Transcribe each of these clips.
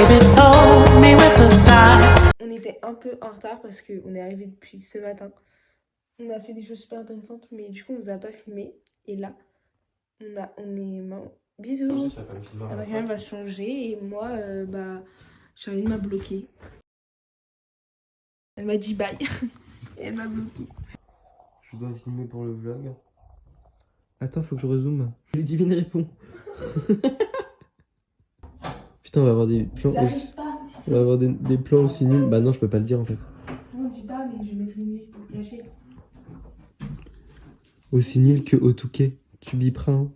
baby told me with a sigh. On était un peu en retard parce qu'on est arrivé depuis ce matin. On a fait des choses super intéressantes, mais du coup, on vous a pas filmé. Et là, on est... Bisous. Mariam va se changer et moi, Charline m'a bloqué. Elle m'a dit bye. Et elle m'a bloqué. Je dois filmer pour le vlog. Attends, faut que je rezoome. Ludivine répond. Putain, on va avoir des plans aussi. On va avoir des plans aussi nuls. Bah non, je peux pas le dire en fait. Non, dis pas, mais je vais mettre une musique pour cacher. Aussi nul que au Touquet. Tu biperas, hein.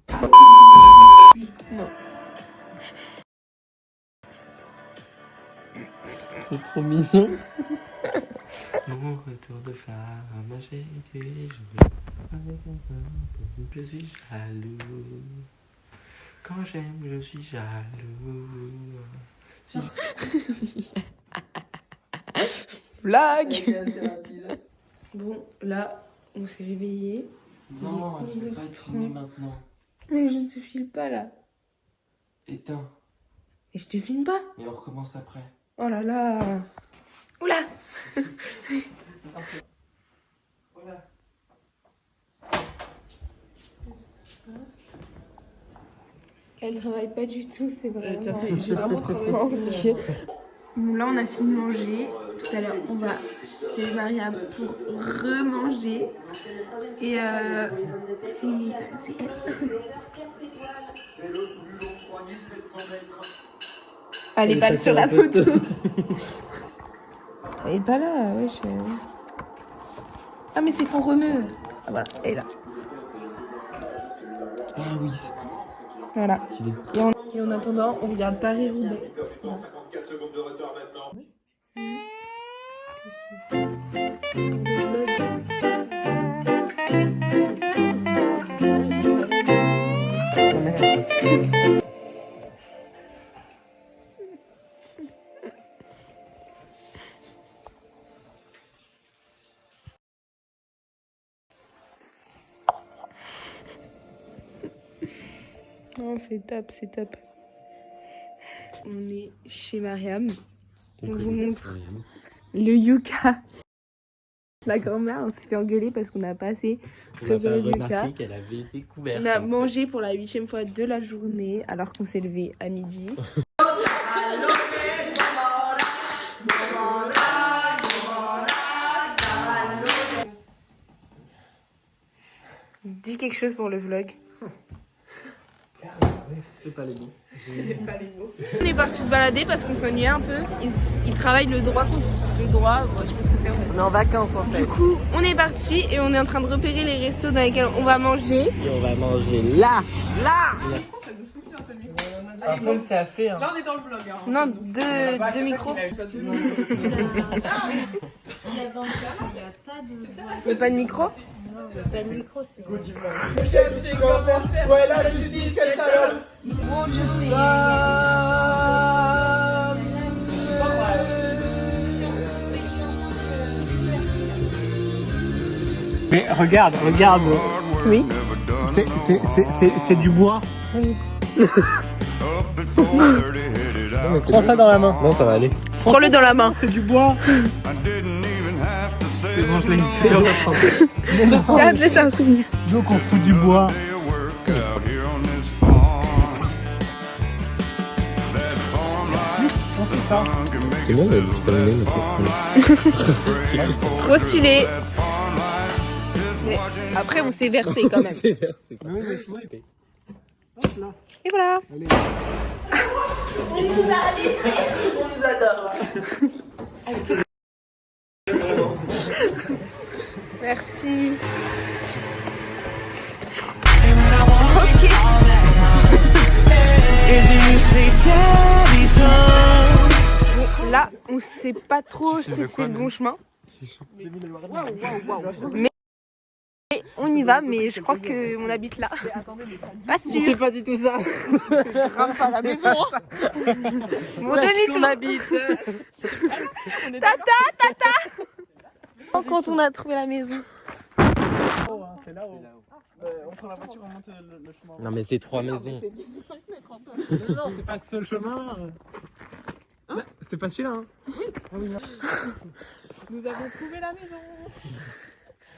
Non. C'est trop mignon. Mon retour de flamme, j'ai été je suis jaloux. Quand j'aime, je suis jaloux. Si... Blague. Bon, là, on s'est réveillé. Non, je vais pas te filmer maintenant. Mais je ne te filme pas là. Éteins. Et je te filme pas. Et on recommence après. Oh là là. Oula. Voilà. Elle travaille pas du tout, c'est vraiment... J'ai vraiment travaillé. Bon, là, on a fini de manger. Tout à l'heure, on va chez Mariam pour remanger. Et c'est elle. Elle est pas sur la photo. Elle est pas là, ouais. Ah, mais c'est qu'on remue. Ah, voilà, elle est là. Ah oui. Voilà. Stylé. Et en attendant, on regarde Paris-Roubaix. Voilà. 54 secondes de retard maintenant. Non, c'est top, c'est top. On est chez Mariam. On vous montre le yucca. La grand-mère, on s'est fait engueuler parce qu'on n'a pas assez préparé le yucca. qu'elle avait été couverte. On a mangé pour la 8e fois de la journée alors qu'on s'est levé à midi. Dis quelque chose pour le vlog. J'ai pas les mots. On est parti se balader parce qu'on s'ennuyait un peu. Ils travaillent le droit. Le droit, ouais, je pense que c'est en fait. On est en vacances en fait. Du coup, on est parti et on est en train de repérer les restos dans lesquels on va manger. Et on va manger là. Un seul, c'est assez. Hein. Là, on est dans le vlog. Hein. Non, deux micros. Il n'y a pas de micro? Pas de micro, c'est bon. Ouais, la justice, quelle salope! Mais regarde. Oui. C'est du bois. Oui. Prends ça dans la main. Non, ça va aller. Prends-le dans la main. C'est du bois. C'est bon, je l'ai mis. Regarde, c'est un souvenir. Donc on fout du bois. C'est bon, elle est terminée maintenant. Trop stylé. Mais après, on s'est versé quand même. C'est versé. Oui, mais tu vois, hop là. Et voilà. Allez. Merci. Bon, là, on sait pas trop si c'est le bon chemin. Mais on y va, mais je crois qu'on habite là. Pas sûr. C'est pas du tout ça. Rentre à la maison. Mon demi-tour. habite. Tata. Quand on a trouvé la maison. C'est là-haut. On prend la voiture, on monte le chemin. Non, mais c'est 3 maisons. Non, c'est pas ce chemin là. C'est pas celui-là, hein. Nous avons trouvé la maison.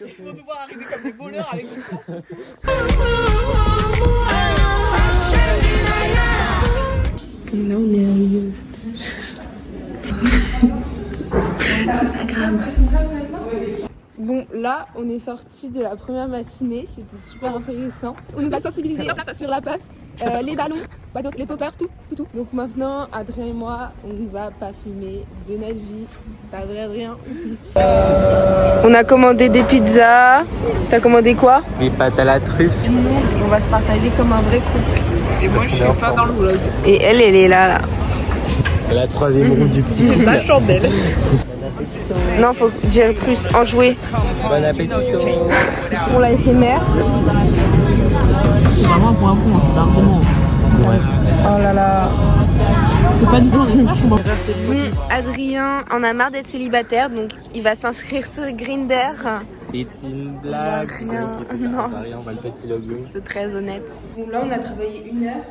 Il faut nous voir arriver comme des voleurs avec des corps. Là, on est arrivé au stage. C'est pas grave. Bon, là, on est sorti de la première matinée. C'était super intéressant. On nous a sensibilisés sur la puff, les ballons, quoi d'autre, les poppers, tout. Donc maintenant, Adrien et moi, on ne va pas fumer de notre vie. Pas vrai, Adrien. On a commandé des pizzas. T'as commandé quoi? Les pâtes à la truffe. On va se partager comme un vrai couple. Et moi, je suis pas dans le vlog. Et elle est là. La troisième roue du petit couple. La chandelle. Non, faut dire plus, enjouer. Bon appétit. Pour la SMR. C'est vraiment un point à point, c'est largement. Oh là là. C'est pas du tout un Adrien en a marre d'être célibataire, donc il va s'inscrire sur Grindr. C'est une blague. Rien. Non. Rien, on va le petit logo. C'est très honnête. Bon, là, on a travaillé 1 heure.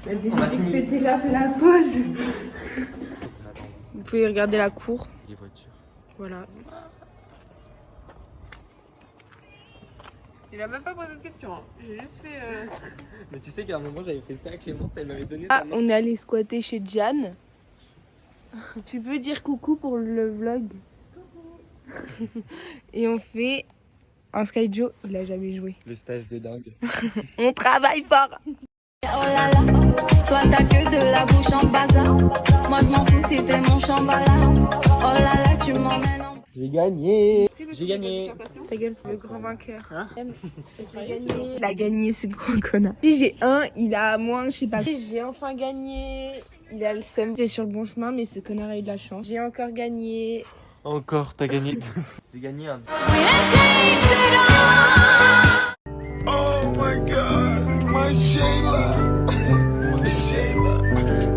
On a décidé que c'était l'heure de la pause. Vous pouvez regarder la cour. Les voitures. Voilà. Il a même pas posé de questions. Hein. J'ai juste fait. Mais tu sais qu'à un moment j'avais fait ça à Clémence, elle m'avait donné Ah, on est allé squatter chez Jeanne. Tu peux dire coucou pour le vlog. Et on fait un Sky Joe. Il a jamais joué. le stage de dingue. On travaille fort. Oh là là, toi t'as que de la bouche en bazar. Moi je m'en fous si t'es mon chambala. Oh là là, tu m'emmènes en... J'ai gagné. J'ai gagné. Ta gueule, le grand vainqueur. J'ai gagné. Il a gagné, ce gros connard. Si j'ai un, il a moins, je sais pas. J'ai enfin gagné. Il a le seum. T'es sur le bon chemin, mais ce connard a eu de la chance. J'ai encore gagné. Encore, t'as gagné. J'ai gagné un.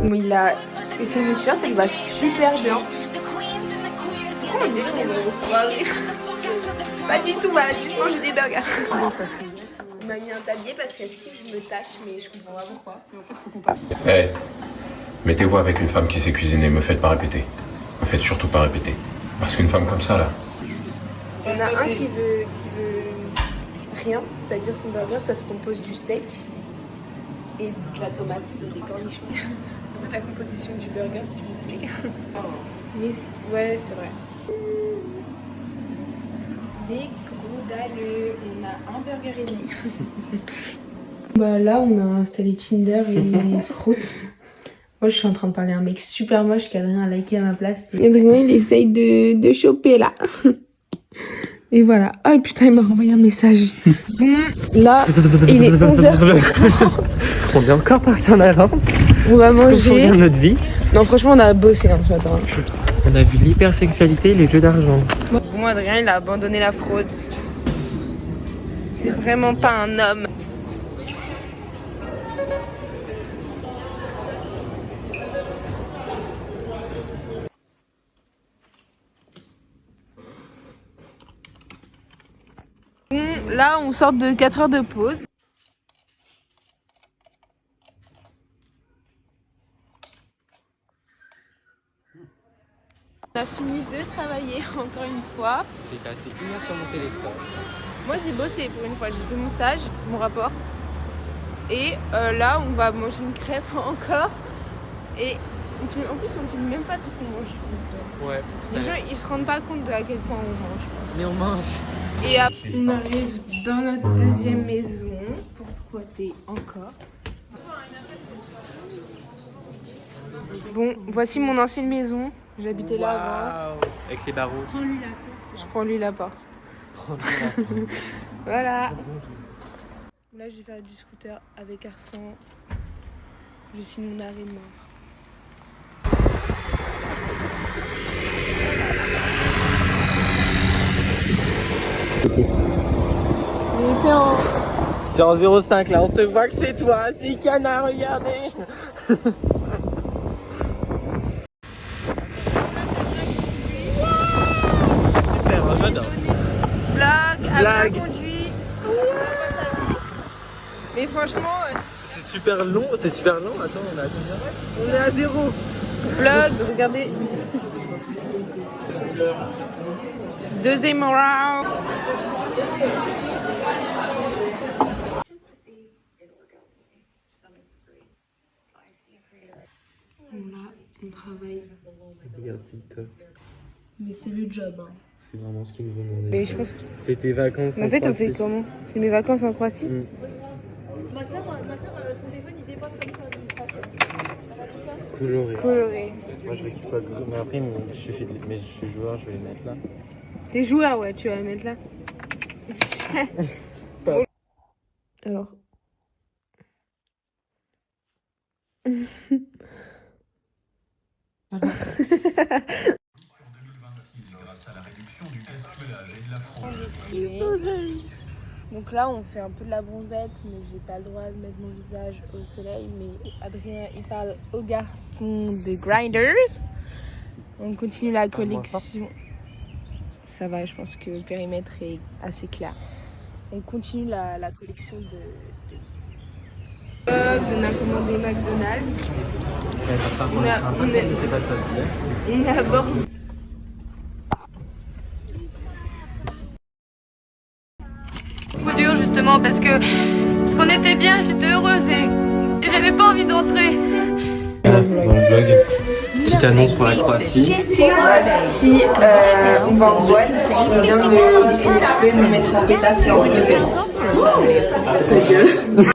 Bon, il a essayé mes t-shirts, ça lui va super bien. Pourquoi on dirait qu'on est en soirée? Pas du tout, voilà, juste manger des burgers. Il m'a mis un tablier parce qu'à ce que je me tâche, mais je comprends pas pourquoi. Eh, mettez-vous avec une femme qui sait cuisiner, me faites pas répéter. Me faites surtout pas répéter. Parce qu'une femme comme ça, là, Il y en a un qui veut rien, c'est-à-dire son burger, ça se compose du steak et de la tomate, c'est des cornichons. La composition du burger, s'il vous plaît. Mais ouais, c'est vrai. Des gros dalles. On a un burger et demi. Bah là, on a installé Tinder et Fruits. Moi, je suis en train de parler à un mec super moche qu'Adrien a liké à ma place. Et Adrien, il essaye de choper là. Et voilà. Ah putain, il m'a renvoyé un message. Bon, là, il est 11h30. On est encore parti en avance. On va manger. Pour notre vie. Non, franchement, on a bossé ce matin. On a vu l'hypersexualité et les jeux d'argent. Bon, Adrien, il a abandonné la fraude. C'est vraiment pas un homme. Là, on sort de 4 heures de pause. On a fini de travailler encore une fois. J'ai passé 1 heure sur mon téléphone. Moi, j'ai bossé pour une fois. J'ai fait mon stage, mon rapport. Et là, on va manger une crêpe encore. Et en plus, on filme même pas tout ce qu'on mange. Ouais. Les gens, ils se rendent pas compte de à quel point on mange. Mais on mange. Et on arrive dans notre deuxième maison pour squatter encore. Bon, voici mon ancienne maison. J'habitais là avant. Avec les barreaux. Je prends lui la porte. Voilà. Là, je vais faire du scooter avec Arsan. Je suis mon arrêt de mort. C'est en 0,5 là, on te voit que c'est toi, c'est canard, regardez. Super, j'adore. Blague, à bien conduit. Mais franchement, C'est super long, attends, on est à combien? On est à 0. Vlog, regardez. Deuxième round. Là, on travaille. Regarde TikTok. Mais c'est le job. Hein. C'est vraiment ce qu'ils nous ont demandé. Mais je pense que... C'est tes vacances. Mais en fait, on fait comment? C'est mes vacances en Croatie? Ma soeur, son téléphone il dépasse comme ça. Coloré. Coloré. Moi, je veux qu'il soit gris. Mais après, mais je suis joueur, je vais les mettre là. T'es joueur, ouais, tu vas le mettre là. Alors. Donc là, on fait un peu de la bronzette, mais j'ai pas le droit de mettre mon visage au soleil. Mais Adrien, il parle aux garçons de Grinders. On continue la collection. Ça va, je pense que le périmètre est assez clair. On continue la collection de... On a commandé McDonald's. On a abordé. Dur justement parce qu'on était bien, j'étais heureuse et j'avais pas envie d'entrer. Dans le vlog, petite annonce pour la Croatie. Si on va en boîte, je viens de lisser les cheveux, de me mettre en pétasse et en petit Ta gueule.